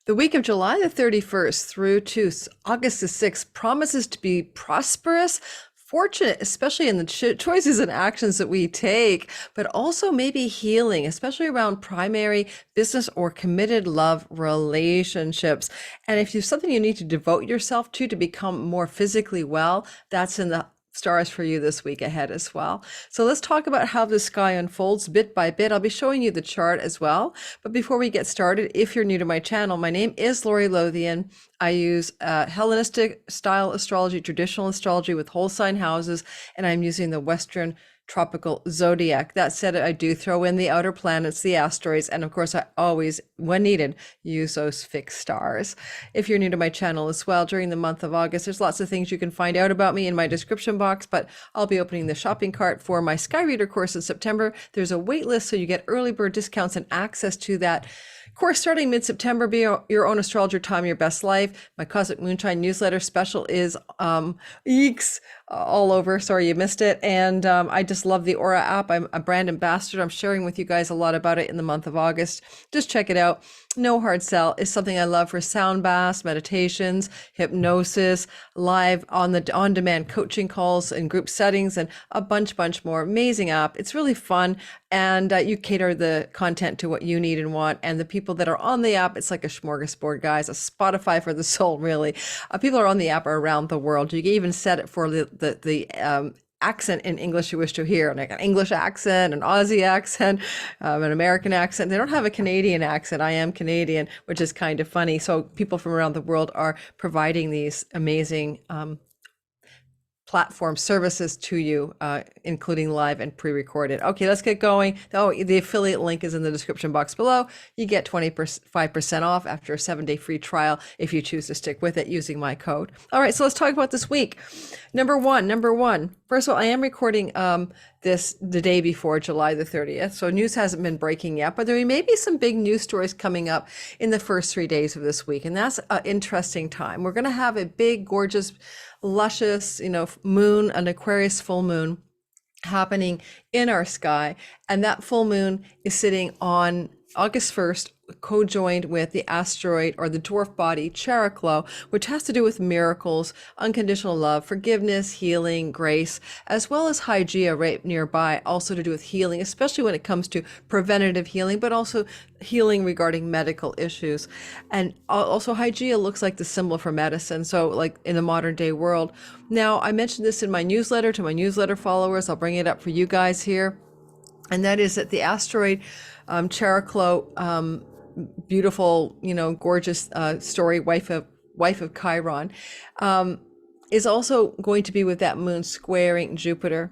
The week of July the 31st through to August the 6th promises to be prosperous, fortunate, especially in the choices and actions that we take, but also maybe healing, especially around primary business or committed love relationships. And if you have something you need to devote yourself to become more physically well, that's in the stars for you this week ahead as well. So let's talk about how the sky unfolds bit by bit. I'll be showing you the chart as well. But before we get started, if you're new to my channel, my name is Lori Lothian. I use Hellenistic style astrology, traditional astrology with whole sign houses, and I'm using the Western tropical zodiac. That said, I do throw in the outer planets, the asteroids, and of course I always, when needed, use those fixed stars. If you're new to my channel as well, during the month of August, there's lots of things you can find out about me in my description box, but I'll be opening the shopping cart for my Sky Reader course in September. There's a wait list, so you get early bird discounts and access to that course starting mid-September. Be your own astrologer, time your best life. My Cosmic Moonshine newsletter special is eeks all over. Sorry you missed it. And I just love the Aura app. I'm a brand ambassador. I'm sharing with you guys a lot about it in the month of August. Just check it out. No hard sell is something I love for sound baths, meditations, hypnosis, live on-demand coaching calls and group settings, and a bunch more. Amazing app. It's really fun, and you cater the content to what you need and want. And the people that are on the app, it's like a smorgasbord, guys. A Spotify for the soul, really. People are on the app around the world. You can even set it for the accent in English you wish to hear, like an English accent, an Aussie accent, an American accent. They don't have a Canadian accent. I am Canadian, which is kind of funny. So people from around the world are providing these amazing platform services to you, including live and pre-recorded. Okay, let's get going. Oh, the affiliate link is in the description box below. You get 25% off after a 7-day free trial if you choose to stick with it using my code. All right, so let's talk about this week. Number one. First of all, I am recording this the day before July the 30th, so news hasn't been breaking yet, but there may be some big news stories coming up in the first 3 days of this week, and that's an interesting time. We're going to have a big, gorgeous, luscious, moon, an Aquarius full moon happening in our sky, and that full moon is sitting on August 1st, co-joined with the asteroid or the dwarf body Cheriklo, which has to do with miracles, unconditional love, forgiveness, healing, grace, as well as Hygeia right nearby, also to do with healing, especially when it comes to preventative healing, but also healing regarding medical issues. And also Hygeia looks like the symbol for medicine, so like in the modern day world. Now, I mentioned this in my newsletter to my newsletter followers. I'll bring it up for you guys here. And that is that the asteroid Cheriklo, beautiful, gorgeous story, wife of Chiron, is also going to be with that moon squaring Jupiter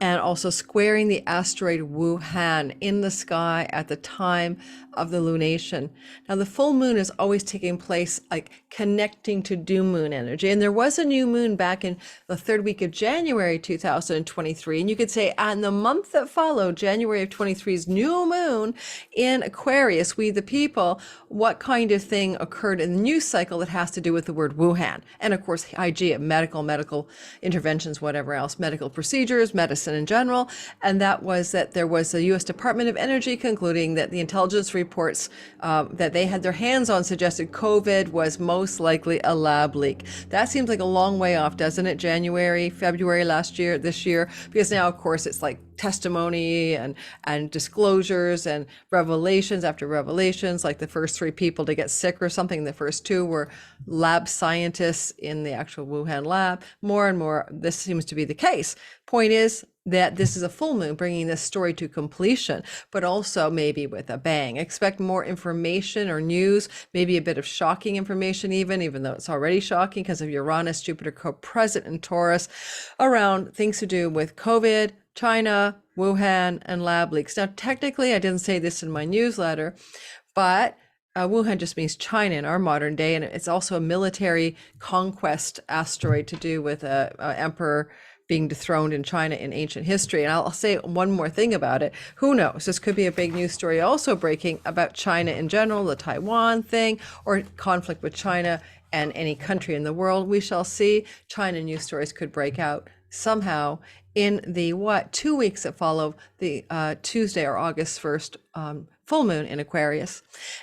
and also squaring the asteroid Wuhan in the sky at the time of the lunation. Now, the full moon is always taking place like connecting to new moon energy. And there was a new moon back in the third week of January 2023. And you could say, and the month that followed, January of 23's new moon in Aquarius, we the people, what kind of thing occurred in the news cycle that has to do with the word Wuhan? And of course, Hygeia, medical interventions, whatever else, medical procedures, medicine in general. And that was that there was the U.S. Department of Energy concluding that the intelligence reports that they had their hands on suggested COVID was most likely a lab leak. That seems like a long way off, doesn't it? January, February this year, because now, of course, it's like testimony and disclosures and revelations after revelations, like the first 3 people to get sick or something. The first 2 were lab scientists in the actual Wuhan lab. More and more, this seems to be the case. Point is that this is a full moon bringing this story to completion, but also maybe with a bang. Expect more information or news, maybe a bit of shocking information even though it's already shocking because of Uranus, Jupiter co-present in Taurus, around things to do with COVID, China, Wuhan, and lab leaks. Now, technically, I didn't say this in my newsletter, but Wuhan just means China in our modern day, and it's also a military conquest asteroid to do with a emperor being dethroned in China in ancient history. And I'll say one more thing about it. Who knows? This could be a big news story also breaking about China in general, the Taiwan thing, or conflict with China and any country in the world. We shall see. China news stories could break out somehow in the 2 weeks that follow the Tuesday or August 1st full moon in Aquarius.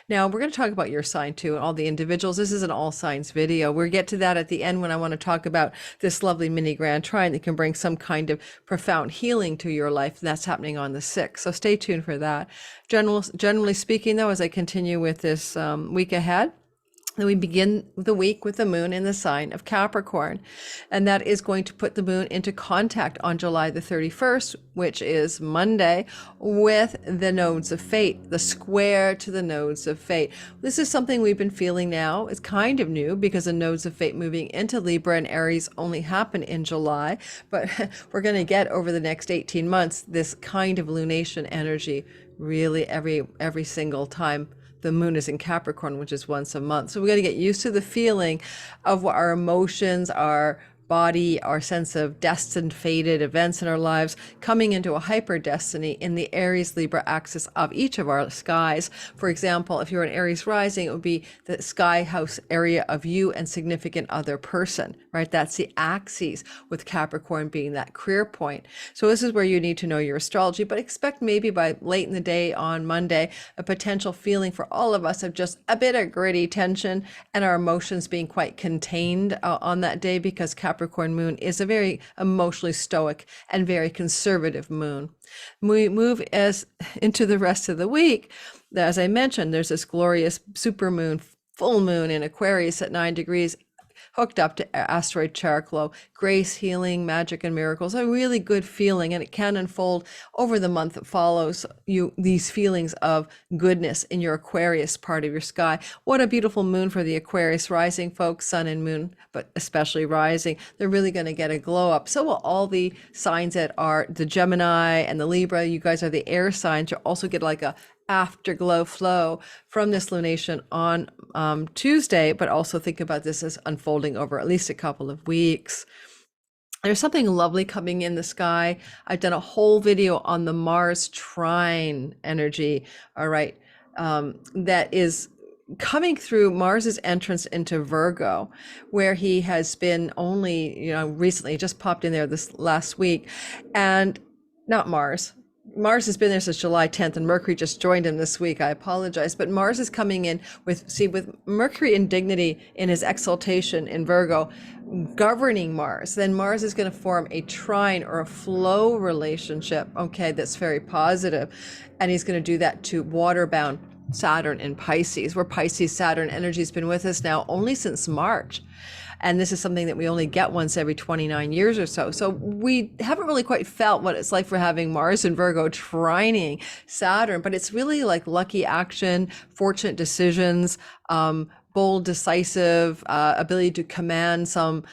Now we're going to talk about your sign too, and all the individuals. This is an all signs video. We'll get to that at the end when I want to talk about this lovely mini grand trine that can bring some kind of profound healing to your life. And that's happening on the 6th. So stay tuned for that. Generally speaking, though, as I continue with this week ahead, then we begin the week with the moon in the sign of Capricorn, and that is going to put the moon into contact on July the 31st, which is Monday, with the nodes of fate, the square to the nodes of fate. This is something we've been feeling now. It's kind of new because the nodes of fate moving into Libra and Aries only happen in July, but we're going to get over the next 18 months this kind of lunation energy really every single time the moon is in Capricorn, which is once a month. So we got to get used to the feeling of what our emotions, our body, our sense of destined, fated events in our lives coming into a hyper destiny in the Aries Libra axis of each of our skies. For example, if you're an Aries rising, it would be the sky house area of you and significant other person, right? That's the axis, with Capricorn being that career point. So this is where you need to know your astrology, but expect maybe by late in the day on Monday, a potential feeling for all of us of just a bit of gritty tension and our emotions being quite contained on that day, because Capricorn moon is a very emotionally stoic and very conservative moon. We move into the rest of the week. As I mentioned, there's this glorious supermoon, full moon in Aquarius at 9 degrees, hooked up to asteroid Cheriklo. Grace, healing, magic, and miracles, a really good feeling, and it can unfold over the month that follows you, these feelings of goodness in your Aquarius part of your sky. What a beautiful moon for the Aquarius rising folks, sun and moon, but especially rising. They're really going to get a glow up. So will all the signs that are the Gemini and the Libra. You guys are the air signs. You'll also get like a afterglow flow from this lunation on Tuesday, but also think about this as unfolding over at least a couple of weeks. There's something lovely coming in the sky. I've done a whole video on the Mars trine energy, all right, that is coming through Mars's entrance into Virgo, where he has been only, recently just popped in there this last week. And not Mars has been there since July 10th, and Mercury just joined him this week. I apologize, but Mars is coming in with Mercury in dignity in his exaltation in Virgo, governing Mars. Then Mars is going to form a trine or a flow relationship, okay, that's very positive. And he's going to do that to water-bound Saturn in Pisces, where Pisces Saturn energy has been with us now only since March. And this is something that we only get once every 29 years or so. So we haven't really quite felt what it's like for having Mars and Virgo trining Saturn, but it's really like lucky action, fortunate decisions, bold, decisive, ability to command some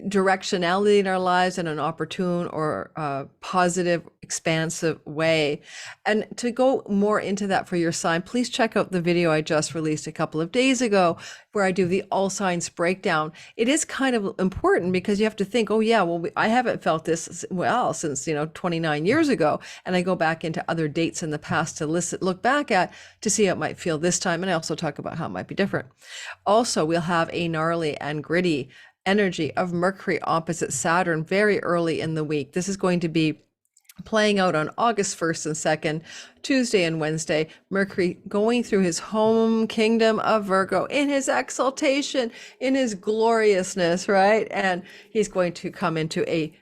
directionality in our lives in an opportune or positive, expansive way. And to go more into that for your sign, please check out the video I just released a couple of days ago, where I do the all signs breakdown. It is kind of important because you have to think, oh yeah, well, I haven't felt this well since 29 years ago, and I go back into other dates in the past to look back at to see how it might feel this time. And I also talk about how it might be different. Also, we'll have a gnarly and gritty energy of Mercury opposite Saturn very early in the week. This is going to be playing out on August 1st and 2nd, Tuesday and Wednesday. Mercury going through his home kingdom of Virgo in his exaltation, in his gloriousness, right? And he's going to come into a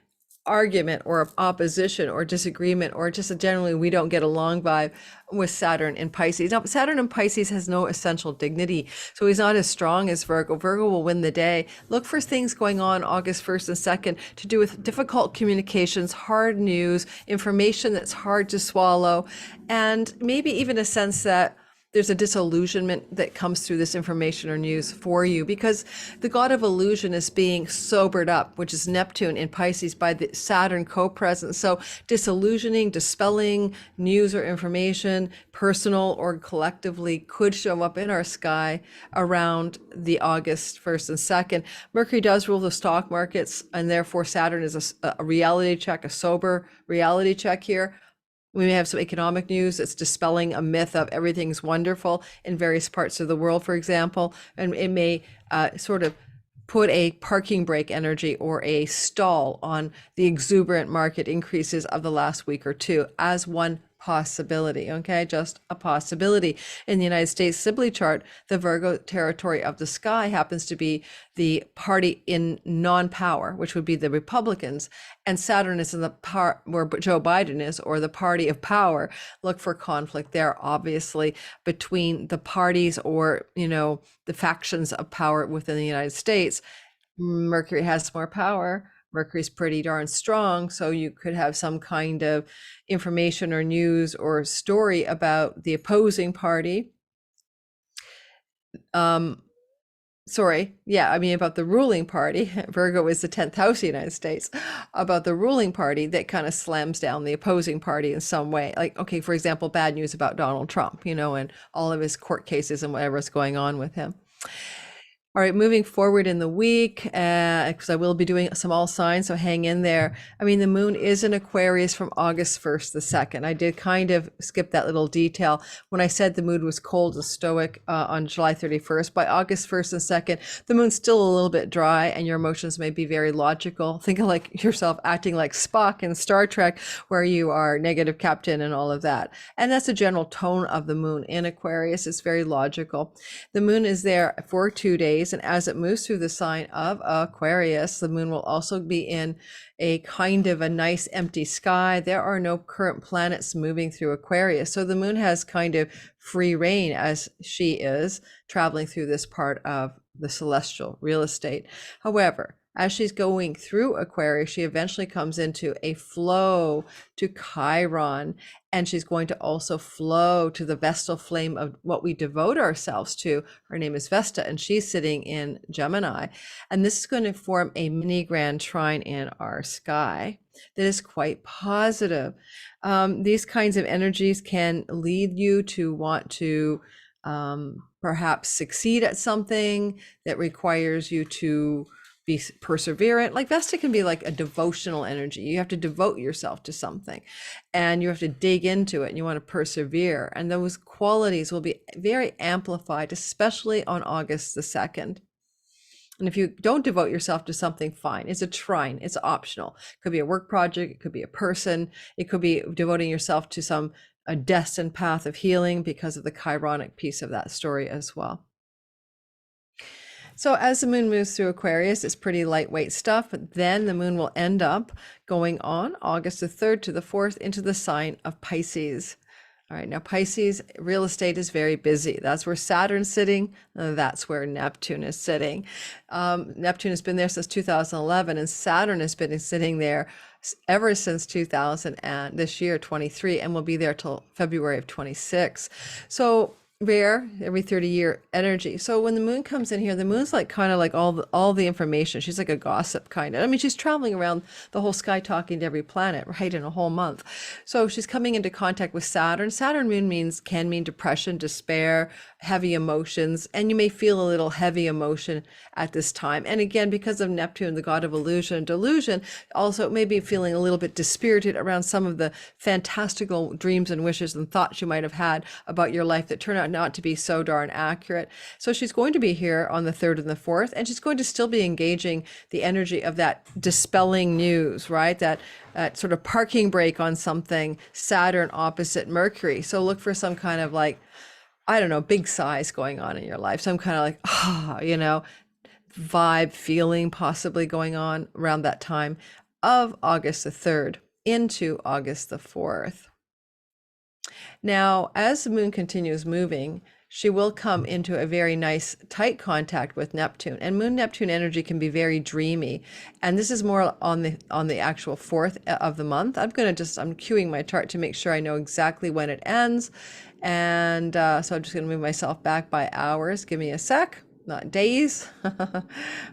argument or opposition or disagreement, or just a generally we don't get along vibe with Saturn in Pisces. Now, Saturn in Pisces has no essential dignity, so he's not as strong as Virgo. Virgo will win the day. Look for things going on August 1st and 2nd to do with difficult communications, hard news, information that's hard to swallow, and maybe even a sense that there's a disillusionment that comes through this information or news for you, because the god of illusion is being sobered up, which is Neptune in Pisces, by the Saturn co-presence. So disillusioning, dispelling news or information, personal or collectively, could show up in our sky around the August 1st and 2nd. Mercury does rule the stock markets, and therefore Saturn is a reality check, a sober reality check here. We may have some economic news that's dispelling a myth of everything's wonderful in various parts of the world, for example, and it may sort of put a parking brake energy or a stall on the exuberant market increases of the last week or two, as one possibility, okay? Just a possibility. In the United States Sibley chart, the Virgo territory of the sky happens to be the party in non-power, which would be the Republicans, and Saturn is in the part where Joe Biden is, or the party of power. Look for conflict there, obviously, between the parties, or, you know, the factions of power within the United States. Mercury has more power. Mercury's pretty darn strong, so you could have some kind of information or news or story about the opposing party. About the ruling party. Virgo is the 10th house of the United States. About the ruling party that kind of slams down the opposing party in some way. Like, okay, for example, bad news about Donald Trump, you know, and all of his court cases and whatever's going on with him. All right, moving forward in the week, because I will be doing some all signs, so hang in there. I mean, the moon is in Aquarius from August 1st to 2nd. I did kind of skip that little detail when I said the moon was cold and stoic on July 31st. By August 1st and 2nd, the moon's still a little bit dry, and your emotions may be very logical. Think of like yourself acting like Spock in Star Trek, where you are negative captain and all of that. And that's the general tone of the moon in Aquarius. It's very logical. The moon is there for 2 days. And as it moves through the sign of Aquarius, the moon will also be in a kind of a nice empty sky. There are no current planets moving through Aquarius. So the moon has kind of free reign as she is traveling through this part of the celestial real estate. However, as she's going through Aquarius, she eventually comes into a flow to Chiron, and she's going to also flow to the Vestal flame of what we devote ourselves to. Her name is Vesta, and she's sitting in Gemini. And this is going to form a mini grand trine in our sky that is quite positive. These kinds of energies can lead you to want to perhaps succeed at something that requires you to be perseverant. Like Vesta can be like a devotional energy. You have to devote yourself to something and you have to dig into it, and you want to persevere. And those qualities will be very amplified, especially on August the 2nd. And if you don't devote yourself to something, fine. It's a trine. It's optional. It could be a work project. It could be a person. It could be devoting yourself to a destined path of healing because of the chironic piece of that story as well. So as the moon moves through Aquarius, it's pretty lightweight stuff, but then the moon will end up going on August the 3rd to the 4th into the sign of Pisces. All right, now Pisces real estate is very busy. That's where Saturn's sitting. That's where Neptune is sitting. Neptune has been there since 2011, and Saturn has been sitting there ever since 2000 and this year, 23, and will be there till February of 26. So rare, every 30-year energy. So when the moon comes in here, the moon's like kind of like all the information. She's like a gossip kind of. I mean, she's traveling around the whole sky talking to every planet, right, in a whole month. So she's coming into contact with Saturn. Saturn moon can mean depression, despair, heavy emotions, and you may feel a little heavy emotion at this time. And again, because of Neptune, the god of illusion and delusion, also it may be feeling a little bit dispirited around some of the fantastical dreams and wishes and thoughts you might have had about your life that turn out not to be so darn accurate. So she's going to be here on the 3rd and the 4th, and she's going to still be engaging the energy of that dispelling news, right? That sort of parking brake on something, Saturn opposite Mercury. So look for some kind of like, I don't know, big sighs going on in your life. Some kind of like, vibe, feeling possibly going on around that time of August the 3rd into August the 4th. Now, as the moon continues moving, she will come into a very nice tight contact with Neptune, and moon Neptune energy can be very dreamy. And this is more on the actual 4th of the month. I'm queuing my chart to make sure I know exactly when it ends. And so I'm just going to move myself back by hours. Give me a sec. Not days.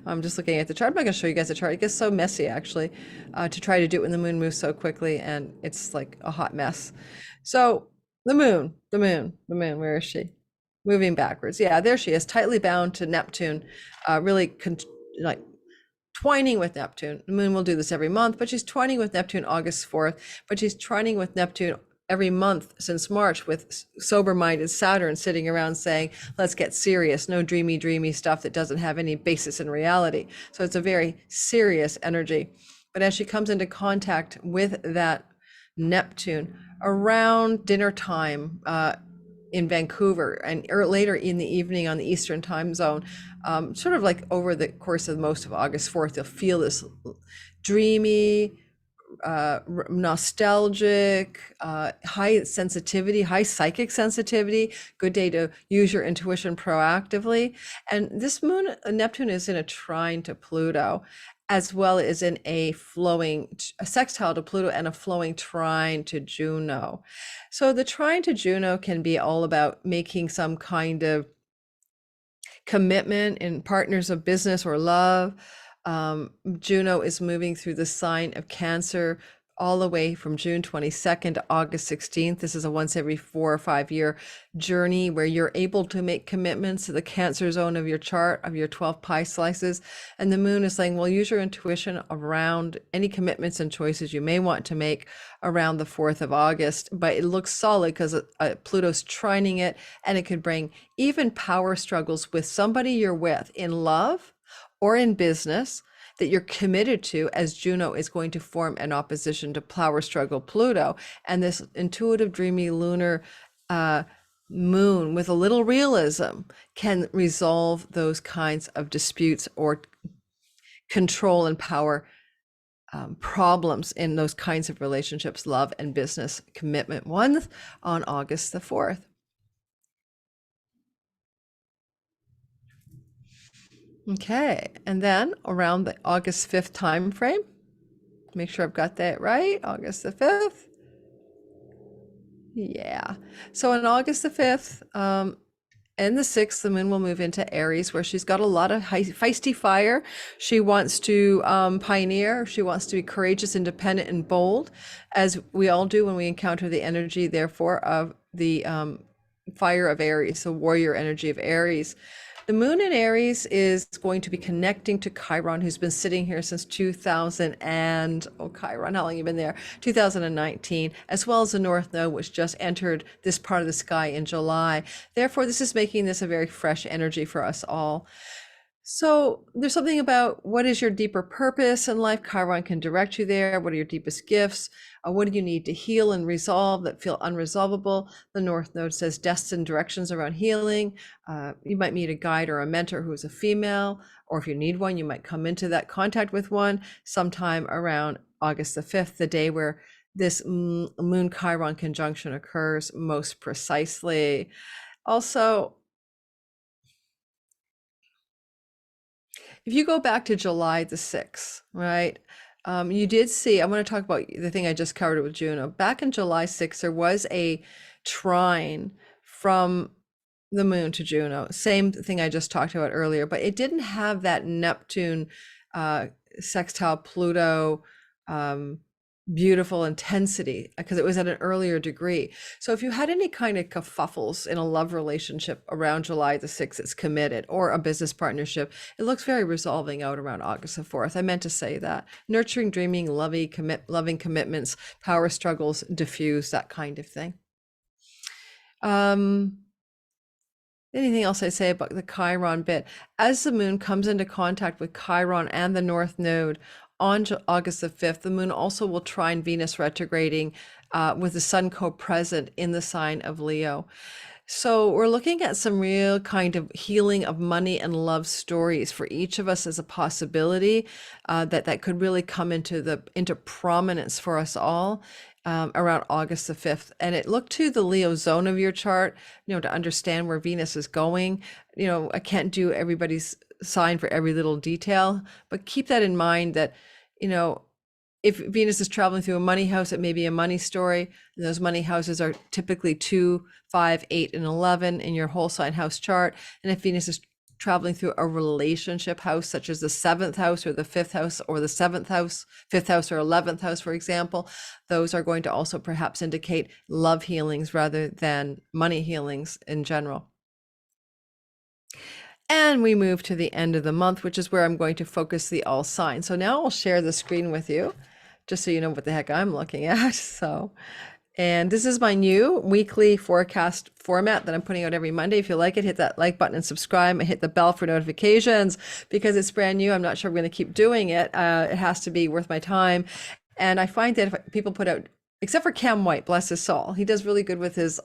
I'm just looking at the chart. I'm not going to show you guys the chart. It gets so messy, actually, to try to do it when the moon moves so quickly, and it's like a hot mess. So the moon, where is she? Moving backwards. Yeah, there she is, tightly bound to Neptune, really like twining with Neptune. The moon will do this every month, but she's twining with Neptune August 4th, but she's twining with Neptune every month since March, with sober-minded Saturn sitting around saying, let's get serious, no dreamy stuff that doesn't have any basis in reality. So it's a very serious energy. But as she comes into contact with that Neptune around dinner time in Vancouver, and later in the evening on the Eastern time zone. Sort of like over the course of most of August 4th, you'll feel this dreamy, nostalgic, high sensitivity, high psychic sensitivity. Good day to use your intuition proactively. And this moon, Neptune, is in a trine to Pluto, as well as in a sextile to Pluto and a flowing trine to Juno. So the trine to Juno can be all about making some kind of commitment in partners of business or love. Juno is moving through the sign of Cancer all the way from June 22nd to August 16th. This is a once every 4 or 5 year journey where you're able to make commitments to the Cancer zone of your chart, of your 12 pie slices. And the moon is saying, well, use your intuition around any commitments and choices you may want to make around the 4th of August. But it looks solid because Pluto's trining it, and it could bring even power struggles with somebody you're with in love or in business that you're committed to, as Juno is going to form an opposition to power struggle Pluto. And this intuitive, dreamy lunar moon with a little realism can resolve those kinds of disputes or control and power problems in those kinds of relationships, love and business commitment. One on August the 4th. Okay, and then around the August 5th time frame, make sure I've got that right, August the 5th. Yeah, so on August the 5th and the 6th, the moon will move into Aries, where she's got a lot of feisty fire. She wants to pioneer. She wants to be courageous, independent, and bold, as we all do when we encounter the energy, therefore, of the fire of Aries, the warrior energy of Aries. The moon in Aries is going to be connecting to Chiron, who's been sitting here since 2000 and, Chiron, how long have you been there? 2019, as well as the North Node, which just entered this part of the sky in July. Therefore, this is making this a very fresh energy for us all. So there's something about what is your deeper purpose in life. Chiron can direct you there. What are your deepest gifts? What do you need to heal and resolve that feel unresolvable? The North Node says destined directions around healing. You might meet a guide or a mentor who is a female, or if you need one, you might come into that contact with one sometime around August the 5th, the day where this Moon Chiron conjunction occurs most precisely. Also, if you go back to July the 6th, right, you did see, I want to talk about the thing I just covered with Juno. Back in July 6th, there was a trine from the moon to Juno, same thing I just talked about earlier, but it didn't have that Neptune sextile Pluto beautiful intensity because it was at an earlier degree. So if you had any kind of kerfuffles in a love relationship around July the 6th, it's committed, or a business partnership, it looks very resolving out around August the 4th. I meant to say that. Nurturing, dreaming, loving commitments, power struggles, diffuse, that kind of thing. Anything else I say about the Chiron bit? As the moon comes into contact with Chiron and the North Node on August the 5th, the moon also will trine Venus retrograding with the sun co-present in the sign of Leo. So we're looking at some real kind of healing of money and love stories for each of us as a possibility that could really come into prominence for us all around August the 5th. And it looked to the Leo zone of your chart, to understand where Venus is going. I can't do everybody's sign for every little detail, but keep that in mind that, if Venus is traveling through a money house, it may be a money story. And those money houses are typically 2, 5, 8, and 11 in your whole sign house chart. And if Venus is traveling through a relationship house, such as the 7th house or the 5th house or the 7th house, 5th house or 11th house, for example, those are going to also perhaps indicate love healings rather than money healings in general. And we move to the end of the month, which is where I'm going to focus the all signs. So now I'll share the screen with you, just so you know what the heck I'm looking at. And this is my new weekly forecast format that I'm putting out every Monday. If you like it, hit that like button and subscribe, and hit the bell for notifications because it's brand new. I'm not sure I'm going to keep doing it. It has to be worth my time. And I find that if people put out except for Cam White, bless his soul. He does really good with his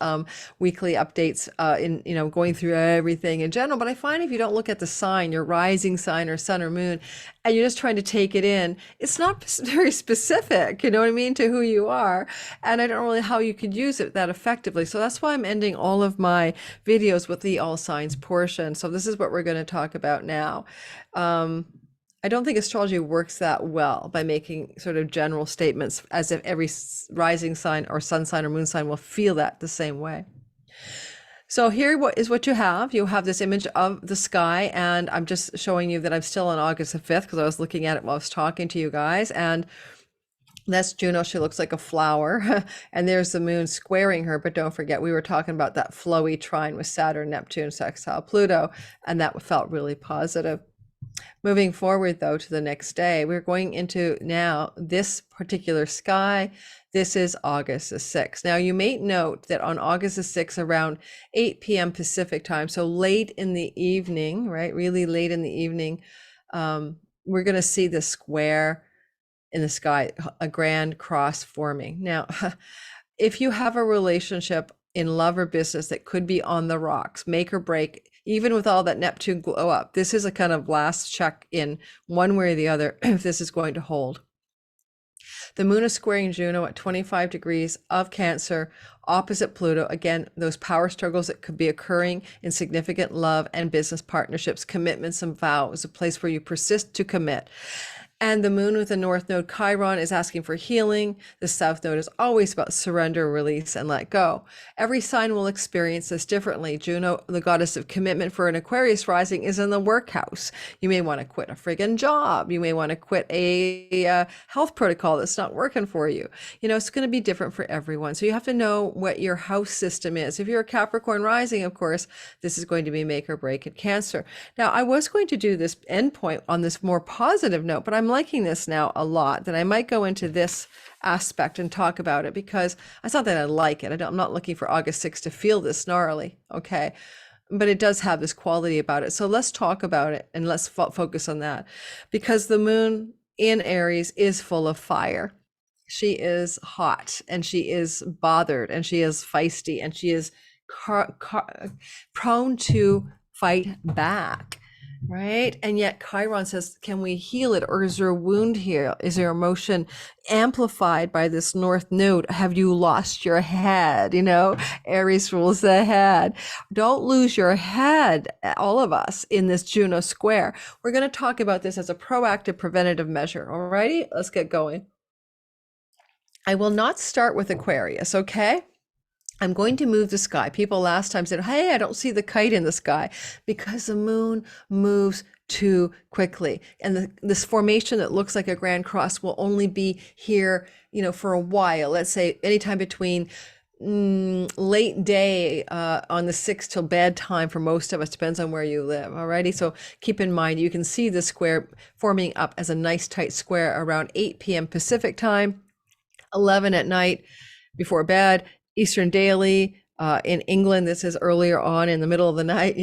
weekly updates in, going through everything in general. But I find if you don't look at the sign, your rising sign or sun or moon, and you're just trying to take it in, it's not very specific, you know what I mean, to who you are. And I don't know really how you could use it that effectively. So that's why I'm ending all of my videos with the all signs portion. So this is what we're going to talk about now. I don't think astrology works that well by making sort of general statements as if every rising sign or sun sign or moon sign will feel that the same way. So here what you have. You have this image of the sky, and I'm just showing you that I'm still on August the 5th because I was looking at it while I was talking to you guys. And that's Juno. She looks like a flower. And there's the moon squaring her. But don't forget, we were talking about that flowy trine with Saturn, Neptune, sextile Pluto, and that felt really positive. Moving forward, though, to the next day, we're going into now this particular sky. This is August the 6th. Now, you may note that on August the 6th, around 8 p.m. Pacific time, so late in the evening, right? Really late in the evening, we're going to see the square in the sky, a grand cross forming. Now, if you have a relationship in love or business that could be on the rocks, make or break, even with all that Neptune glow up, this is a kind of last check in one way or the other if this is going to hold. The moon is squaring Juno at 25 degrees of Cancer, opposite Pluto. Again, those power struggles that could be occurring in significant love and business partnerships, commitments and vows, a place where you persist to commit. And the moon with the north node Chiron is asking for healing. The south node is always about surrender, release, and let go. Every sign will experience this differently. Juno, the goddess of commitment for an Aquarius rising, is in the workhouse. You may want to quit a friggin' job. You may want to quit a health protocol that's not working for you. It's going to be different for everyone. So you have to know what your house system is. If you're a Capricorn rising, of course, this is going to be make or break at Cancer. Now, I was going to do this endpoint on this more positive note, but I'm liking this now a lot, that I might go into this aspect and talk about it, because it's not that I like it. I'm not looking for August 6th to feel this gnarly, okay? But it does have this quality about it. So let's talk about it and let's focus on that, because the moon in Aries is full of fire. She is hot and she is bothered and she is feisty and she is prone to fight back. Right. And yet Chiron says, can we heal it? Or is there a wound here? Is there emotion amplified by this north node? Have you lost your head? Aries rules the head. Don't lose your head, all of us, in this Juno square. We're going to talk about this as a proactive preventative measure. All righty, let's get going. I will not start with Aquarius, okay? I'm going to move the sky. People last time said, hey, I don't see the kite in the sky, because the moon moves too quickly. And this formation that looks like a grand cross will only be here, for a while. Let's say anytime between late day on the 6th till bedtime for most of us, depends on where you live. Alrighty, so keep in mind, you can see the square forming up as a nice tight square around 8 p.m. Pacific time, 11 at night before bed. Eastern Daily. In England, this is earlier on in the middle of the night,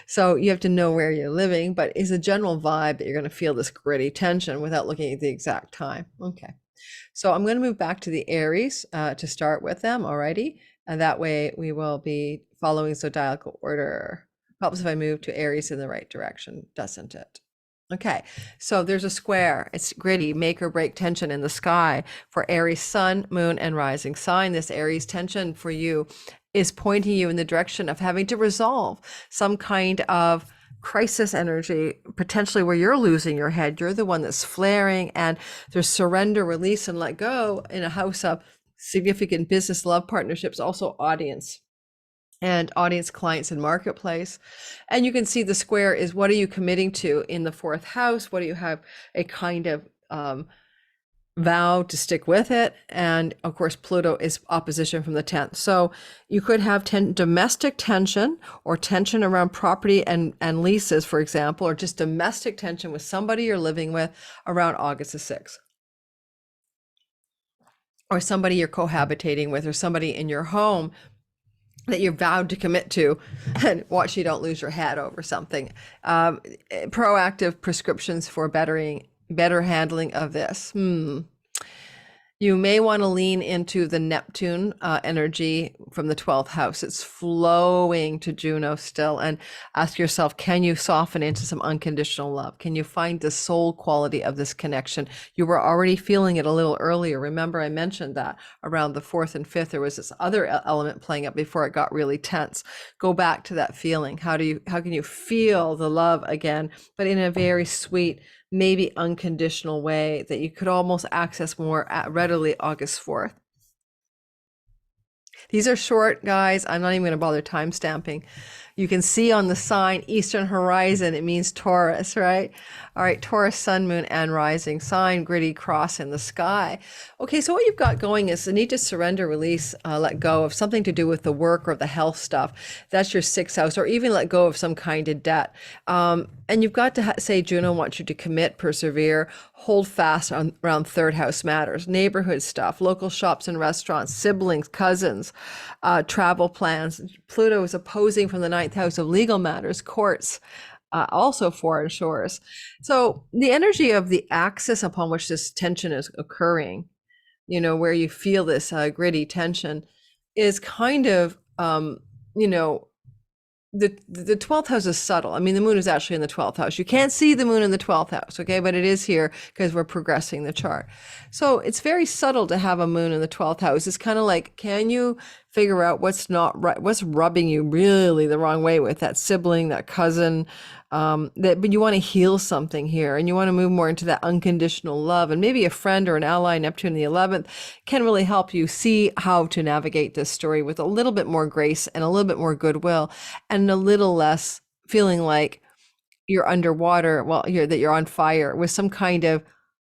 so you have to know where you're living, but it's a general vibe that you're going to feel this gritty tension without looking at the exact time. Okay, so I'm going to move back to the Aries to start with them. Alrighty, and that way we will be following zodiacal order. Helps if I move to Aries in the right direction, doesn't it? Okay, so there's a square. It's gritty, make or break tension in the sky for Aries sun, moon, and rising sign. This Aries tension for you is pointing you in the direction of having to resolve some kind of crisis energy, potentially where you're losing your head. You're the one that's flaring, and there's surrender, release, and let go in a house of significant business, love partnerships, also audience clients and marketplace. And you can see the square is, what are you committing to in the 4th house? What do you have a kind of vow to stick with it? And of course, Pluto is opposition from the 10th. So you could have domestic tension, or tension around property and leases, for example, or just domestic tension with somebody you're living with around August the 6th. Or somebody you're cohabitating with, or somebody in your home that you're vowed to commit to, and watch you don't lose your head over something. Proactive prescriptions for better handling of this. You may want to lean into the Neptune energy from the 12th house. It's flowing to Juno still, and ask yourself, can you soften into some unconditional love? Can you find the soul quality of this connection? You were already feeling it a little earlier. Remember, I mentioned that around the 4th and 5th, there was this other element playing up before it got really tense. Go back to that feeling. How can you feel the love again, but in a very sweet, maybe unconditional way that you could almost access more readily August 4th. These are short, guys. I'm not even going to bother time stamping. You can see on the sign Eastern Horizon, it means Taurus, right? All right, Taurus, sun, moon, and rising sign, gritty cross in the sky. Okay, so what you've got going is the need to surrender, release, let go of something to do with the work or the health stuff. That's your 6th house, or even let go of some kind of debt. And you've got to say, Juno wants you to commit, persevere, hold fast around 3rd house matters, neighborhood stuff, local shops and restaurants, siblings, cousins, travel plans. Pluto is opposing from the 9th house of legal matters, courts, also foreign shores. So the energy of the axis upon which this tension is occurring, where you feel this gritty tension, is kind of, the 12th house is subtle. I mean, the moon is actually in the 12th house. You can't see the moon in the 12th house, okay? But it is here because we're progressing the chart. So it's very subtle to have a moon in the 12th house. It's kind of like, can you figure out what's not right, what's rubbing you really the wrong way with that sibling, that cousin, but you want to heal something here, and you want to move more into that unconditional love, and maybe a friend or an ally, Neptune in the 11th, can really help you see how to navigate this story with a little bit more grace and a little bit more goodwill, and a little less feeling like you're underwater, that you're on fire, with some kind of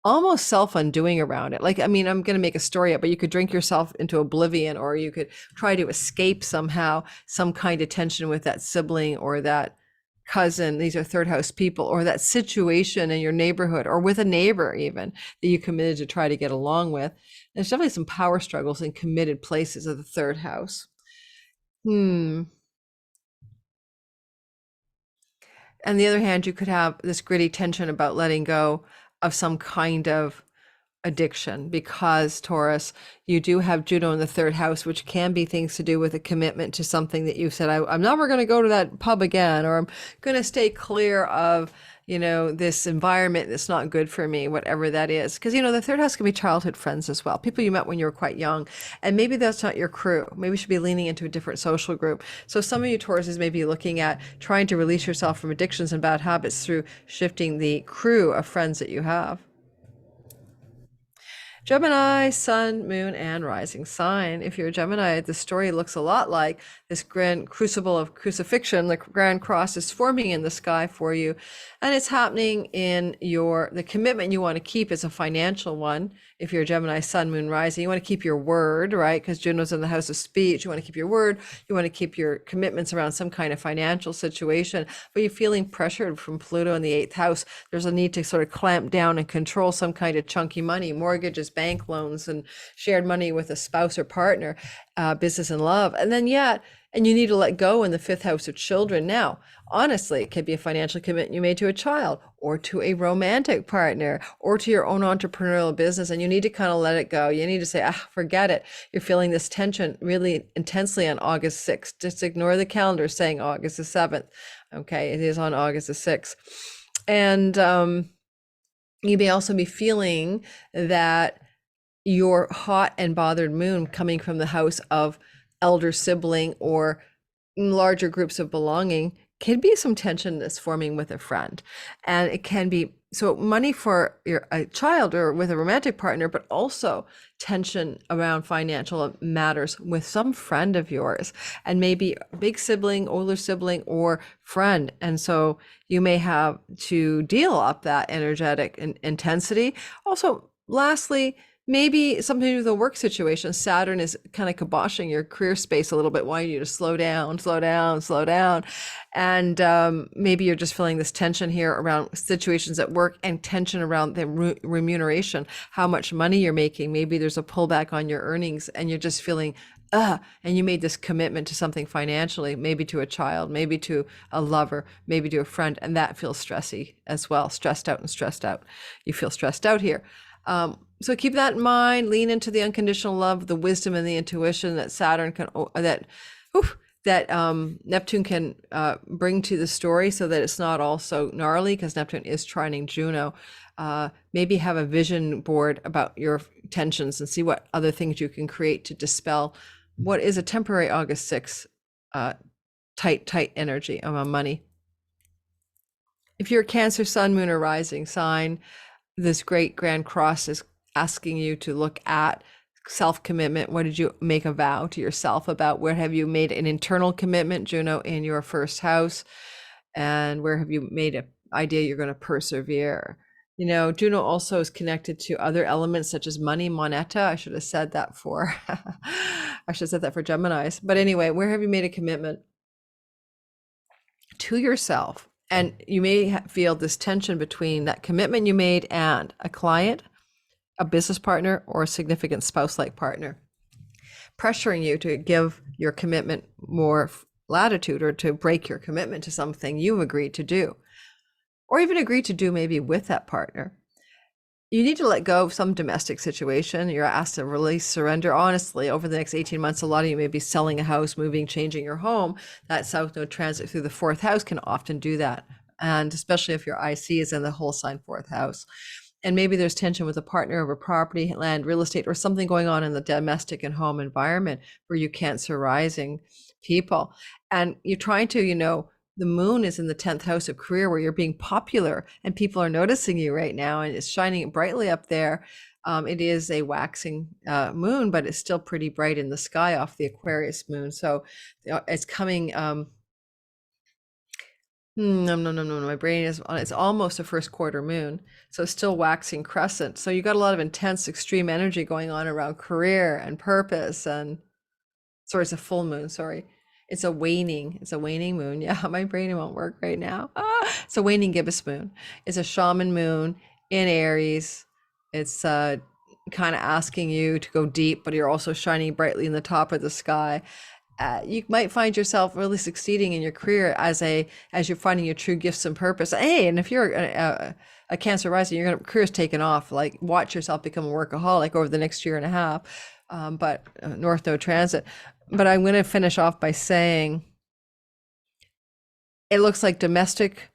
almost self-undoing around it. Like, I mean, I'm going to make a story up, but you could drink yourself into oblivion, or you could try to escape somehow some kind of tension with that sibling or that cousin. These are 3rd house people, or that situation in your neighborhood, or with a neighbor even, that you committed to try to get along with. There's definitely some power struggles in committed places of the 3rd house. On the other hand, you could have this gritty tension about letting go of some kind of addiction, because Taurus, you do have Juno in the 3rd house, which can be things to do with a commitment to something that you said, I'm never going to go to that pub again, or I'm going to stay clear of, this environment that's not good for me, whatever that is. Because, the 3rd house can be childhood friends as well, people you met when you were quite young, and maybe that's not your crew. Maybe you should be leaning into a different social group. So some of you Tauruses may be looking at trying to release yourself from addictions and bad habits through shifting the crew of friends that you have. Gemini, sun, moon, and rising sign. If you're a Gemini, the story looks a lot like this grand crucible of crucifixion. The grand cross is forming in the sky for you, and it's happening in the commitment you want to keep is a financial one. If you're a Gemini, sun, moon, rising, you want to keep your word, right? Because Juno's in the house of speech. You want to keep your word. You want to keep your commitments around some kind of financial situation, but you're feeling pressured from Pluto in the 8th house. There's a need to sort of clamp down and control some kind of chunky money, mortgages, bank loans, and shared money with a spouse or partner, business and love. And then, and you need to let go in the 5th house of children. Now, honestly, it could be a financial commitment you made to a child, or to a romantic partner, or to your own entrepreneurial business, and you need to kind of let it go. You need to say, forget it. You're feeling this tension really intensely on August 6th. Just ignore the calendar saying August the 7th. Okay, it is on August the 6th. And you may also be feeling that your hot and bothered moon coming from the house of elder sibling or larger groups of belonging can be some tension that's forming with a friend. And it can be so money for a child or with a romantic partner, but also tension around financial matters with some friend of yours, and maybe a big sibling, older sibling, or friend. And so you may have to deal up that energetic intensity. Also, lastly, maybe something to do with a work situation. Saturn is kind of kiboshing your career space a little bit, wanting you to slow down. And maybe you're just feeling this tension here around situations at work, and tension around the remuneration, how much money you're making. Maybe there's a pullback on your earnings, and you're just feeling, and you made this commitment to something financially, maybe to a child, maybe to a lover, maybe to a friend, and that feels stressy as well, stressed out. You feel stressed out here. So keep that in mind. Lean into the unconditional love, the wisdom, and the intuition that Saturn can Neptune can bring to the story, so that it's not all so gnarly, because Neptune is trining Juno. Maybe have a vision board about your tensions and see what other things you can create to dispel what is a temporary August 6th tight energy of money. If you're a Cancer, Sun, Moon, or Rising sign, this great Grand Cross is asking you to look at self-commitment. What did you make a vow to yourself about? Where have you made an internal commitment, Juno, in your first house? And where have you made an idea you're going to persevere? You know, Juno also is connected to other elements such as money, moneta. I should have said that for Geminis. But anyway, where have you made a commitment to yourself? And you may feel this tension between that commitment you made and a client, a business partner, or a significant spouse-like partner, pressuring you to give your commitment more latitude, or to break your commitment to something you agreed to do, or even agreed to do maybe with that partner. You need to let go of some domestic situation. You're asked to release, surrender. Honestly, over the next 18 months, a lot of you may be selling a house, moving, changing your home. That South Node transit through the fourth house can often do that. And especially if your IC is in the whole sign fourth house. And maybe there's tension with a partner over property, land, real estate, or something going on in the domestic and home environment for you Cancer rising people. And you're trying to, the moon is in the 10th house of career, where you're being popular and people are noticing you right now, and it's shining brightly up there. It is a waxing moon, but it's still pretty bright in the sky off the Aquarius moon. So it's coming. No, my brain is on, it's almost a first quarter moon. So it's still waxing crescent. So you got a lot of intense, extreme energy going on around career and purpose. And sorry, it's a full moon. Sorry. It's a waning moon. Yeah, my brain won't work right now. It's a waning gibbous moon. It's a shaman moon in Aries. It's kind of asking you to go deep, but you're also shining brightly in the top of the sky. You might find yourself really succeeding in your career as you're finding your true gifts and purpose. Hey, and if you're a Cancer rising, your career's taken off. Like, watch yourself become a workaholic over the next year and a half. But North Node transit. But I'm going to finish off by saying it looks like domestic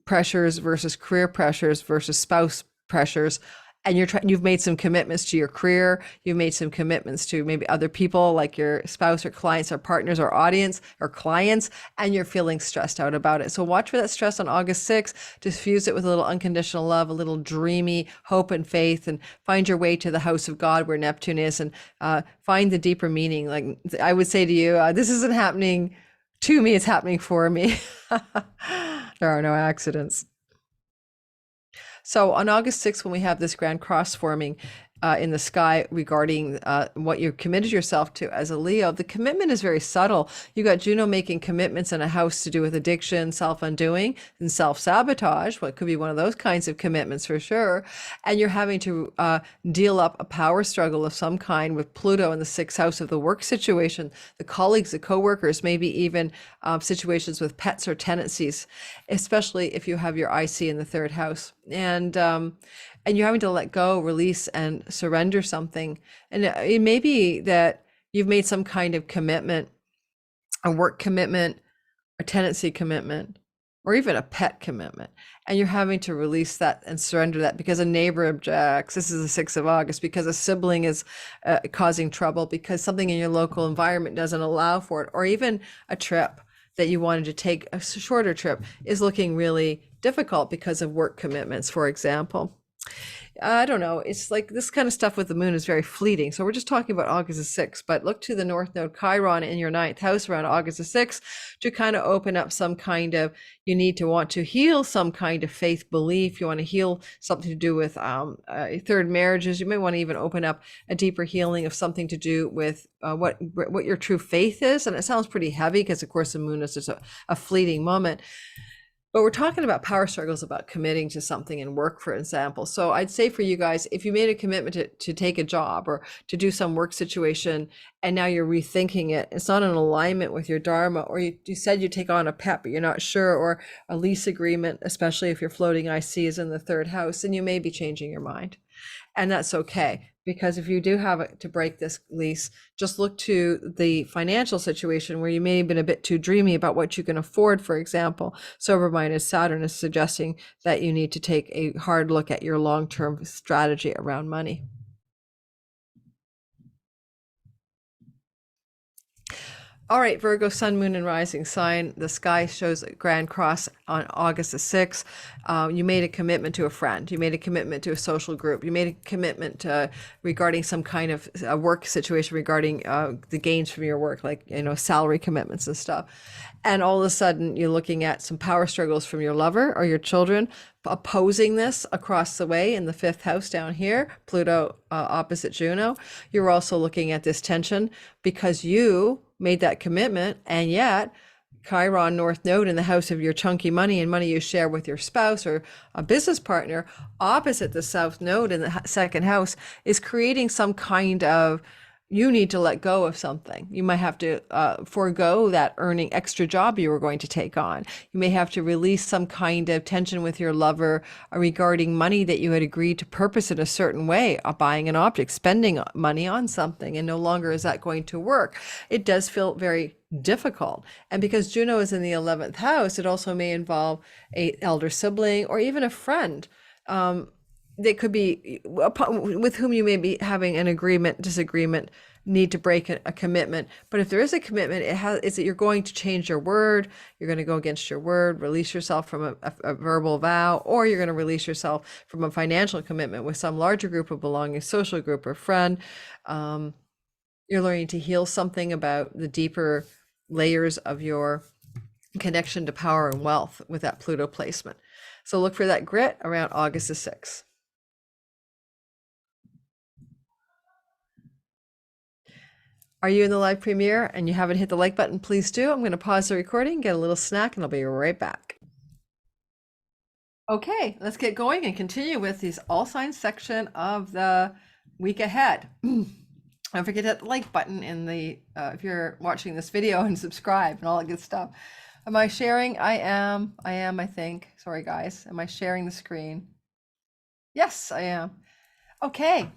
pressures versus career pressures versus spouse pressures. And you've made some commitments to your career. You've made some commitments to maybe other people, like your spouse or clients or partners or audience or clients, and you're feeling stressed out about it. So watch for that stress on August 6th. Diffuse it with a little unconditional love, a little dreamy hope and faith, and find your way to the house of God where Neptune is, and find the deeper meaning. Like I would say to you, this isn't happening to me, it's happening for me. There are no accidents. So on August 6th, when we have this Grand Cross forming in the sky regarding what you've committed yourself to as a Leo, the commitment is very subtle. You got Juno making commitments in a house to do with addiction, self-undoing, and self-sabotage. What could be one of those kinds of commitments for sure. And you're having to deal up a power struggle of some kind with Pluto in the 6th house of the work situation, the colleagues, the co-workers, maybe even situations with pets or tenancies, especially if you have your IC in the 3rd house. And you're having to let go, release, and surrender something. And it may be that you've made some kind of commitment, a work commitment, a tenancy commitment, or even a pet commitment. And you're having to release that and surrender that because a neighbor objects. This is the 6th of August, because a sibling is causing trouble, because something in your local environment doesn't allow for it, or even a trip that you wanted to take, a shorter trip, is looking really difficult because of work commitments, for example. I don't know. It's like this kind of stuff with the moon is very fleeting. So we're just talking about August the 6th, but look to the North Node Chiron in your 9th house around August the 6th to kind of open up some kind of, you need to want to heal some kind of faith belief. You want to heal something to do with third marriages. You may want to even open up a deeper healing of something to do with what your true faith is. And it sounds pretty heavy because, of course, the moon is just a fleeting moment. But we're talking about power struggles, about committing to something in work, for example. So I'd say for you guys, if you made a commitment to take a job or to do some work situation, and now you're rethinking it, it's not in alignment with your Dharma, or you said you take on a pet, but you're not sure, or a lease agreement, especially if your floating IC is in the 3rd house, then you may be changing your mind. And that's okay, because if you do have to break this lease, just look to the financial situation where you may have been a bit too dreamy about what you can afford, for example. Sober-minded Saturn is suggesting that you need to take a hard look at your long-term strategy around money. All right, Virgo, sun, moon, and rising sign. The sky shows a grand cross on August the 6th. You made a commitment to a friend. You made a commitment to a social group. You made a commitment regarding some kind of a work situation, regarding the gains from your work, like, salary commitments and stuff. And all of a sudden, you're looking at some power struggles from your lover or your children opposing this across the way in the 5th house down here, Pluto opposite Juno. You're also looking at this tension because you made that commitment, and yet Chiron North Node in the house of your chunky money and money you share with your spouse or a business partner opposite the South Node in the 2nd house is creating some kind of, you need to let go of something. You might have to forego that earning extra job you were going to take on. You may have to release some kind of tension with your lover regarding money that you had agreed to purpose in a certain way, buying an object, spending money on something, and no longer is that going to work. It does feel very difficult. And because Juno is in the 11th house, it also may involve an elder sibling or even a friend. They could be with whom you may be having an agreement, disagreement, need to break a commitment. But if there is a commitment, is that you're going to change your word, you're going to go against your word, release yourself from a verbal vow, or you're going to release yourself from a financial commitment with some larger group of belonging, social group or friend. You're learning to heal something about the deeper layers of your connection to power and wealth with that Pluto placement. So look for that grit around August the 6th. Are you in the live premiere and you haven't hit the like button? Please do. I'm going to pause the recording, get a little snack, and I'll be right back. Okay, let's get going and continue with these all signs section of the week ahead. Don't forget that like button in the if you're watching this video, and subscribe and all that good stuff. Am I sharing? I am, I think. Sorry, guys. Am I sharing the screen? Yes, I am. Okay.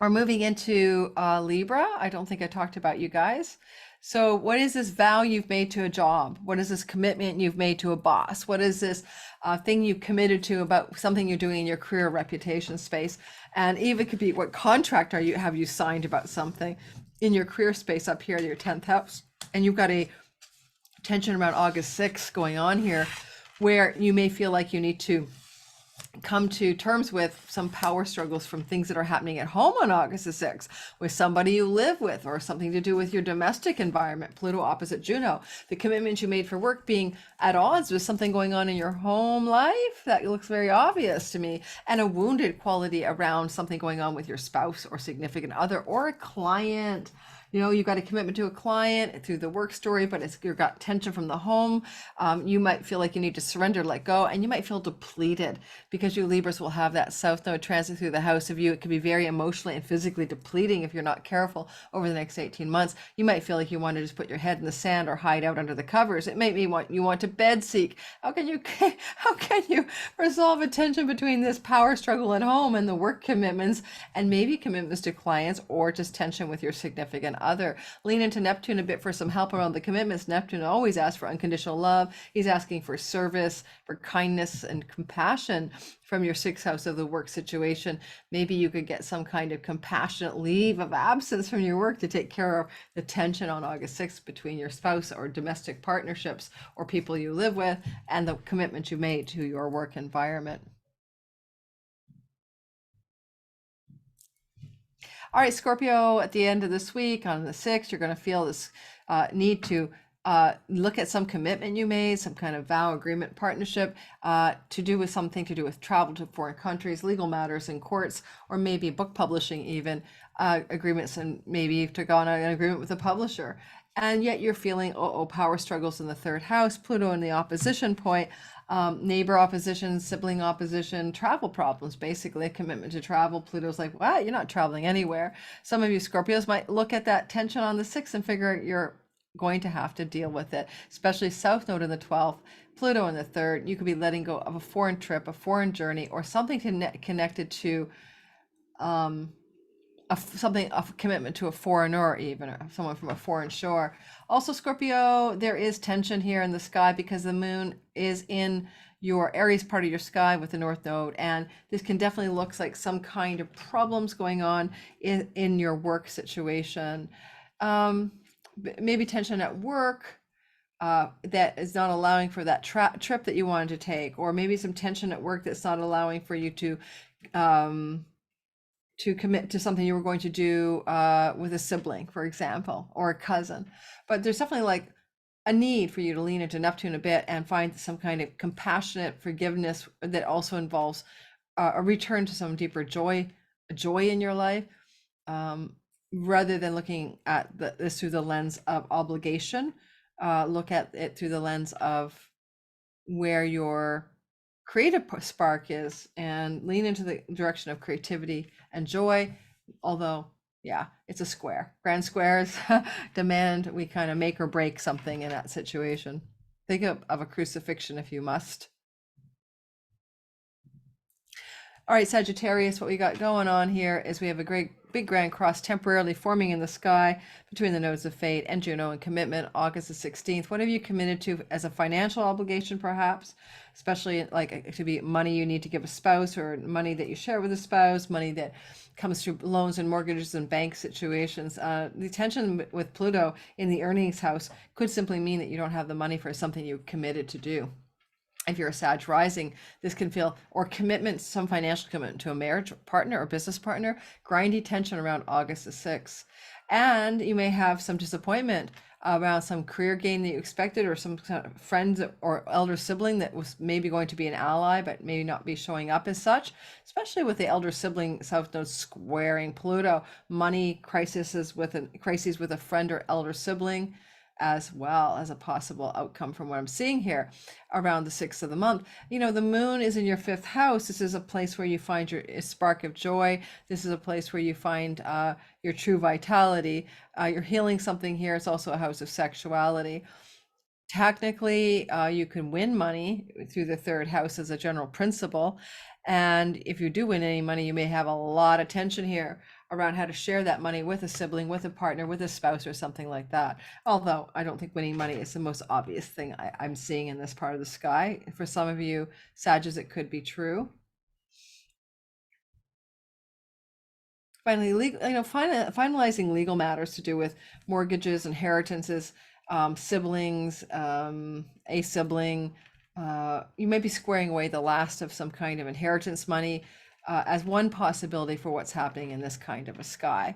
We're moving into Libra. I don't think I talked about you guys. So what is this vow you've made to a job? What is this commitment you've made to a boss? What is this thing you've committed to about something you're doing in your career reputation space? And even could be, what contract have you signed about something in your career space up here, your 10th house? And you've got a tension around August 6th going on here, where you may feel like you need to come to terms with some power struggles from things that are happening at home on August the 6th with somebody you live with, or something to do with your domestic environment, Pluto opposite Juno. The commitment you made for work being at odds with something going on in your home life. That looks very obvious to me. And a wounded quality around something going on with your spouse or significant other or a client. You've got a commitment to a client through the work story, but you've got tension from the home. You might feel like you need to surrender, let go, and you might feel depleted because you Libras will have that South Node transit through the house of you. It can be very emotionally and physically depleting if you're not careful over the next 18 months. You might feel like you want to just put your head in the sand or hide out under the covers. It may be you want to bed seek. How can you resolve a tension between this power struggle at home and the work commitments, and maybe commitments to clients, or just tension with your significant other? Lean into Neptune a bit for some help around the commitments. Neptune always asks for unconditional love. He's asking for service, for kindness and compassion from your 6th house of the work situation. Maybe you could get some kind of compassionate leave of absence from your work to take care of the tension on August 6th between your spouse or domestic partnerships or people you live with, and the commitment you made to your work environment. All right, Scorpio, at the end of this week on the 6th, you're going to feel this need to look at some commitment you made, some kind of vow, agreement, partnership to do with something to do with travel to foreign countries, legal matters in courts, or maybe book publishing even, agreements, and maybe you've took on an agreement with a publisher. And yet you're feeling, power struggles in the 3rd house, Pluto in the opposition point, neighbor opposition, sibling opposition, travel problems, basically a commitment to travel. Pluto's like, wow, you're not traveling anywhere. Some of you Scorpios might look at that tension on the 6th and figure you're going to have to deal with it, especially South Node in the 12th, Pluto in the 3rd. You could be letting go of a foreign trip, a foreign journey, or something connected to something of commitment to a foreigner, even or someone from a foreign shore. Also, Scorpio, there is tension here in the sky because the moon is in your Aries part of your sky with the North Node, and this can definitely look like some kind of problems going on in your work situation. Maybe tension at work. That is not allowing for that trip that you wanted to take, or maybe some tension at work that's not allowing for you to commit to something you were going to do with a sibling, for example, or a cousin. But there's definitely like a need for you to lean into Neptune a bit and find some kind of compassionate forgiveness that also involves a return to some deeper joy in your life, rather than looking at this through the lens of obligation. Look at it through the lens of where your creative spark is and lean into the direction of creativity and joy. Although, yeah, it's a square. Grand squares demand we kind of make or break something in that situation. Think of a crucifixion if you must. All right, Sagittarius, what we got going on here is we have a great big grand cross temporarily forming in the sky between the nodes of fate and Juno and commitment, August the 16th. What have you committed to as a financial obligation, perhaps? Especially like it could be money you need to give a spouse, or money that you share with a spouse, money that comes through loans and mortgages and bank situations. The tension with Pluto in the earnings house could simply mean that you don't have the money for something you committed to do. If you're a Sag rising, this can feel, or commitment, some financial commitment to a marriage partner or business partner, grindy tension around August the 6th. And you may have some disappointment around some career gain that you expected, or some kind of friend or elder sibling that was maybe going to be an ally, but maybe not be showing up as such, especially with the elder sibling South Node squaring Pluto. Money crises with a friend or elder sibling, as well as a possible outcome from what I'm seeing here around the 6th of the month. You know, the moon is in your 5th house. This is a place where you find your spark of joy. This is a place where you find your true vitality. You're healing something here. It's also a house of sexuality. Technically, you can win money through the 3rd house as a general principle. And if you do win any money, you may have a lot of tension here around how to share that money with a sibling, with a partner, with a spouse, or something like that. Although I don't think winning money is the most obvious thing I'm seeing in this part of the sky. For some of you, Sagittarius, it could be true. Finally, finalizing legal matters to do with mortgages, inheritances, siblings, a sibling. You may be squaring away the last of some kind of inheritance money, as one possibility for what's happening in this kind of a sky.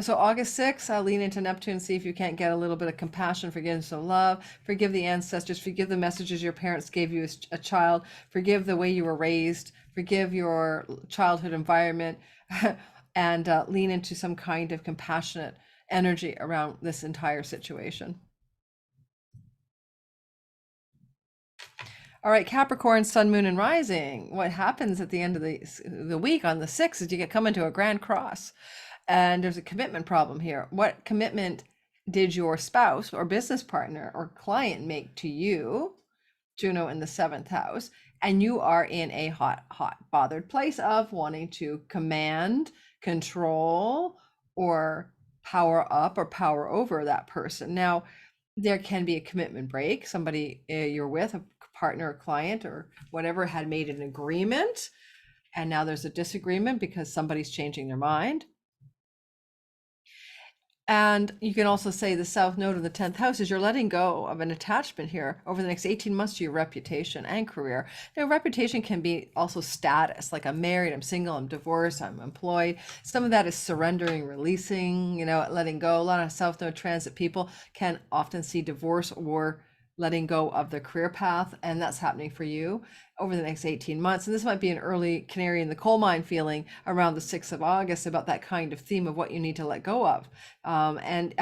So August 6th, lean into Neptune, see if you can't get a little bit of compassion, forgiveness, and love. Forgive the ancestors, forgive the messages your parents gave you as a child, forgive the way you were raised, forgive your childhood environment, and lean into some kind of compassionate energy around this entire situation. All right, Capricorn, Sun, Moon, and Rising. What happens at the end of the week on the 6th is you come into a grand cross, and there's a commitment problem here. What commitment did your spouse or business partner or client make to you? Juno in the 7th house, and you are in a hot, bothered place of wanting to command, control, or power up or power over that person. Now, there can be a commitment break. Somebody you're with, a partner, or client, or whatever, had made an agreement, and now there's a disagreement because somebody's changing their mind. And you can also say the South Node of the 10th house is you're letting go of an attachment here over the next 18 months to your reputation and career. Now, reputation can be also status, like I'm married, I'm single, I'm divorced, I'm employed. Some of that is surrendering, releasing, letting go. A lot of South Node transit people can often see divorce or letting go of their career path, and that's happening for you over the next 18 months. And this might be an early canary in the coal mine feeling around the 6th of August about that kind of theme of what you need to let go of. And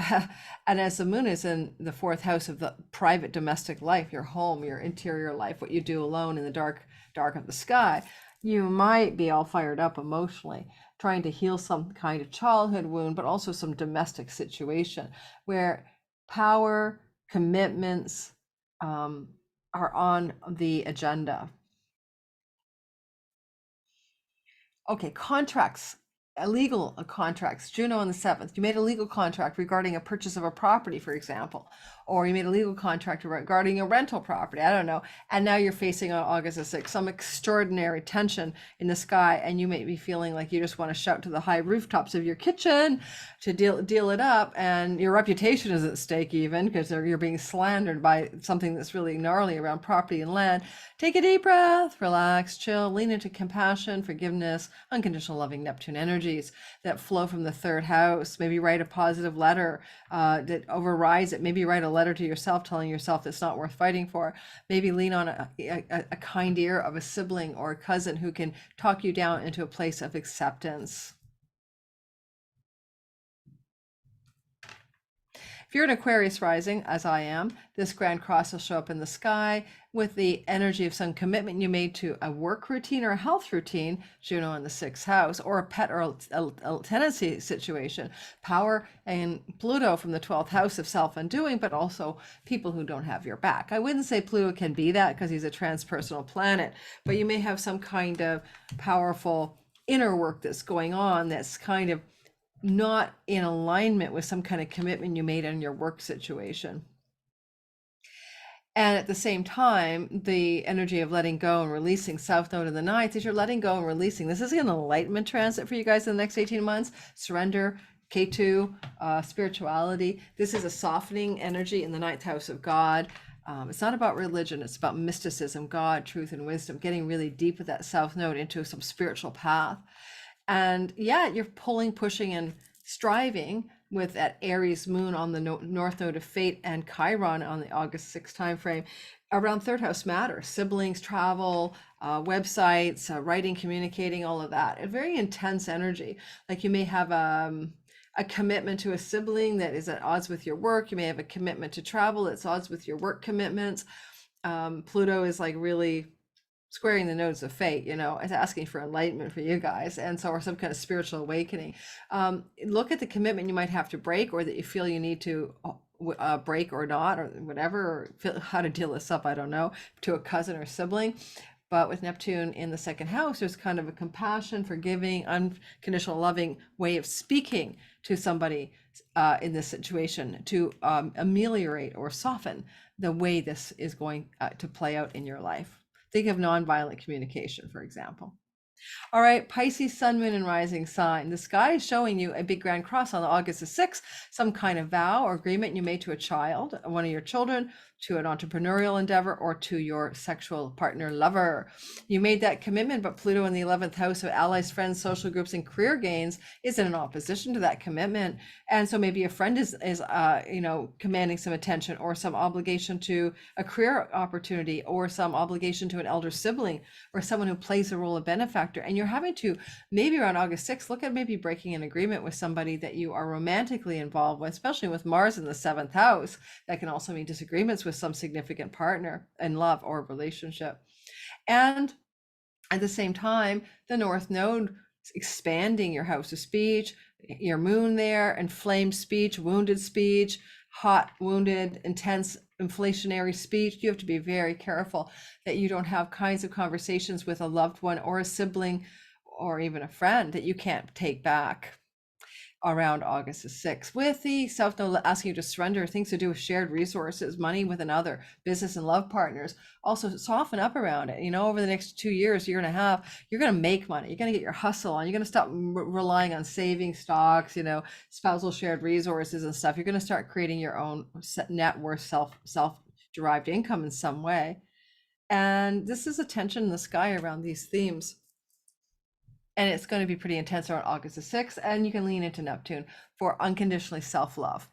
as the moon is in the 4th house of the private domestic life, your home, your interior life, what you do alone in the dark of the sky, you might be all fired up emotionally, trying to heal some kind of childhood wound, but also some domestic situation where power, commitments, are on the agenda. Okay, contracts legal contracts. Juno on the 7th, you made a legal contract regarding a purchase of a property, for example, or you made a legal contract regarding a rental property, I don't know, and now you're facing on August the 6th some extraordinary tension in the sky, and you may be feeling like you just want to shout to the high rooftops of your kitchen to deal it up, and your reputation is at stake even because you're being slandered by something that's really gnarly around property and land. Take a deep breath, relax, chill, lean into compassion, forgiveness, unconditional loving Neptune energies that flow from the 3rd house. Maybe write a positive letter that overrides it. Maybe write a letter to yourself telling yourself it's not worth fighting for. Maybe lean on a kind ear of a sibling or a cousin who can talk you down into a place of acceptance. If you're an Aquarius rising, as I am, this Grand Cross will show up in the sky with the energy of some commitment you made to a work routine or a health routine, Juno in the 6th house, or a pet or a tenancy situation. Power and Pluto from the 12th house of self-undoing, but also people who don't have your back. I wouldn't say Pluto can be that because he's a transpersonal planet, but you may have some kind of powerful inner work that's going on that's kind of not in alignment with some kind of commitment you made in your work situation. And at the same time, the energy of letting go and releasing, South Node in the 9th, is you're letting go and releasing. This is an enlightenment transit for you guys in the next 18 months. Surrender, K2, spirituality. This is a softening energy in the 9th house of God. It's not about religion. It's about mysticism, God, truth, and wisdom, getting really deep with that South Node into some spiritual path. And yeah, you're pulling, pushing, and striving with that Aries moon on the North Node of Fate and Chiron on the August 6th timeframe around 3rd house matters, siblings, travel, websites, writing, communicating, all of that. A very intense energy. Like you may have a commitment to a sibling that is at odds with your work. You may have a commitment to travel that's odds with your work commitments. Pluto is like really squaring the nodes of fate, it's asking for enlightenment for you guys, and so, or some kind of spiritual awakening. Look at the commitment you might have to break, or that you feel you need to break or not, or whatever, or feel how to deal this up, I don't know, to a cousin or sibling. But with Neptune in the 2nd house, there's kind of a compassion, forgiving, unconditional loving way of speaking to somebody in this situation to ameliorate or soften the way this is going to play out in your life. Think of nonviolent communication, for example. All right, Pisces, Sun, Moon, and Rising sign. The sky is showing you a big Grand Cross on August the 6th, some kind of vow or agreement you made to a child, one of your children, to an entrepreneurial endeavor, or to your sexual partner, lover. You made that commitment, but Pluto in the 11th house of allies, friends, social groups, and career gains is in opposition to that commitment. And so maybe a friend is commanding some attention, or some obligation to a career opportunity, or some obligation to an elder sibling, or someone who plays the role of benefactor. And you're having to, maybe around August 6th, look at maybe breaking an agreement with somebody that you are romantically involved with, especially with Mars in the 7th house. That can also mean disagreements with some significant partner in love or relationship. And at the same time, the North Node expanding your house of speech, your moon there, inflamed speech, wounded speech, hot, wounded, intense, inflationary speech. You have to be very careful that you don't have kinds of conversations with a loved one or a sibling or even a friend that you can't take back around August the 6th, with the South Node asking you to surrender things to do with shared resources, money with another, business and love partners. Also soften up around it. Over the next 2 years, year and a half, you're going to make money. You're going to get your hustle on. You're going to stop relying on saving stocks, spousal shared resources and stuff. You're going to start creating your own net worth, self-derived income in some way. And this is a tension in the sky around these themes. And it's going to be pretty intense around August the 6th. And you can lean into Neptune for unconditionally self-love,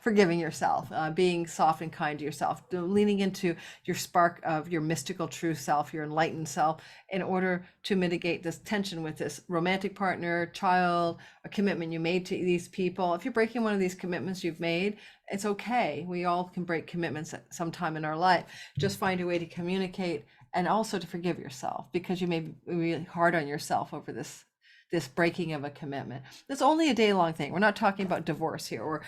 forgiving yourself, being soft and kind to yourself, leaning into your spark of your mystical true self, your enlightened self, in order to mitigate this tension with this romantic partner, child, a commitment you made to these people. If you're breaking one of these commitments you've made, it's okay. We all can break commitments at some time in our life. Just find a way to communicate, and also to forgive yourself, because you may be really hard on yourself over this breaking of a commitment. It's only a day-long thing. We're not talking about divorce here, or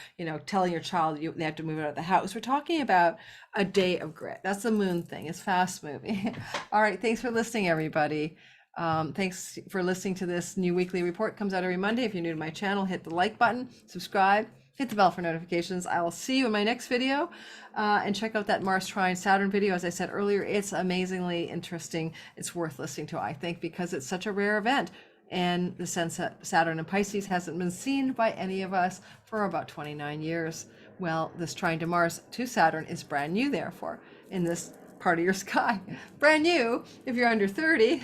telling your child they have to move out of the house. We're talking about a day of grit. That's the moon thing. It's fast moving. All right, thanks for listening, everybody. Thanks for listening to this new weekly report. Comes out every Monday. If you're new to my channel, hit the like button, subscribe, hit the bell for notifications. I will see you in my next video, and check out that Mars trine Saturn video. As I said earlier, it's amazingly interesting. It's worth listening to, I think, because it's such a rare event. And the sense that Saturn in Pisces hasn't been seen by any of us for about 29 years. Well, this trine to Mars to Saturn is brand new, therefore, in this part of your sky. Brand new if you're under 30,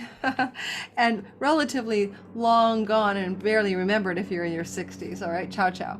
and relatively long gone and barely remembered if you're in your 60s. All right, ciao, ciao.